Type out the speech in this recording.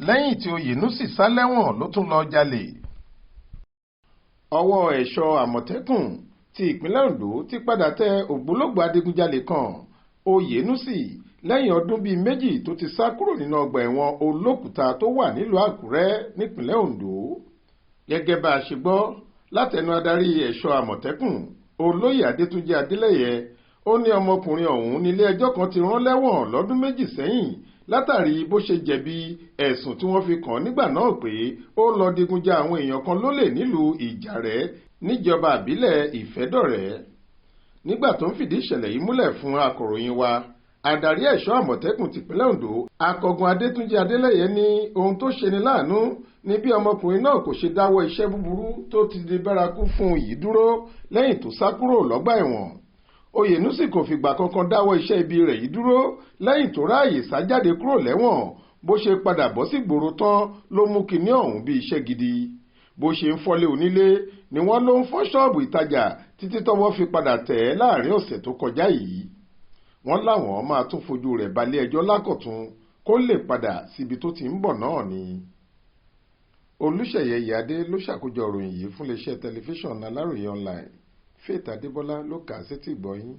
lẹ́yìn tí Oyenusi sá lẹ́wọ̀n ló tún lọ jalè. Ọwọ́ ẹ̀ṣọ́ àmọ̀tẹ́kùn ti ìpínlẹ̀ Ondo ti padà tẹ ògbólógbòó adigunjalè kan Oyenusi lẹ́yìn ọdún bíi méjì tó ti sá kúrò nínú ọgbà ẹ̀wọ̀n olókùúta tó wà nílùú Àkúrẹ́ nípínlẹ̀ Ondo. Gẹ́gẹ́ bá a ṣe gbọ́ látẹnu adarí ẹ̀ṣọ́ àmọ̀tẹ́kùn olóyè Adétúnjì Adélẹ́yẹ, ó ní ọmọkùnrin ọ̀hún nílé ẹjọ́ kan ti rán lẹ́wọ̀n lọ́dún méjì sẹ́yìn látàrí bó ṣe jẹ̀bi ẹ̀sùn tí wọ́n fi kàn nígbà náà pé ó lọ digunja àwọn èèyàn kan lólè nílùú Ìjàrẹ́ níjọba àbílẹ̀ Ìfẹ́dọ̀rẹ́. Nígbà tó ń fìdí ìṣẹ̀lẹ̀ yìí múlẹ̀ fún akọ̀ròyìn wa, adarí ẹ̀ṣọ́ àmọ̀tẹ́kùn tìpínlẹ̀ Ondo akọgun Adétúnjì Adélẹ́yẹ ní ohun tó ṣeni láàánú ní bí ọmọkùnrin náà kò ṣe dáwọ́ iṣẹ́ búburú tó ti di bárakú fún yìí dúró lẹ́yìn tó sá kúrò lọ́gbà ẹ̀wọ̀n. Oyenusi kò fìgbà kankan dáwọ́ iṣẹ́ ibi rẹ̀ yìí dúró lẹ́yìn tó ráàyè sá jáde kúrò lẹ́wọ̀n. Bó ṣe padà bọ́ sí gbòòrò tán ló mú kinní ọ̀hún bí iṣẹ́ gidi. Bó ṣe ń fọ́lé onílé ni wọ́n ló ń fọ́ ṣọ́ọ̀bù ìtajà títí tọ́wọ́ fi padà tẹ̀ ẹ́ láàrin ọ̀sẹ̀ tó kọjá yìí. Wọ́n láwọn máa tún fojú rẹ̀ balẹ̀ ẹjọ́ lákọ̀tún kó lè padà síbi tó ti ń bọ̀ náà ni. Olúṣèyẹ Ìyáde ló ṣàkójọ ìròyìn yìí fún iléeṣẹ́ tẹlifíṣàn Alaroye online. Faith Adébọ́lá ló kà á sétí ìgbọ́ yín.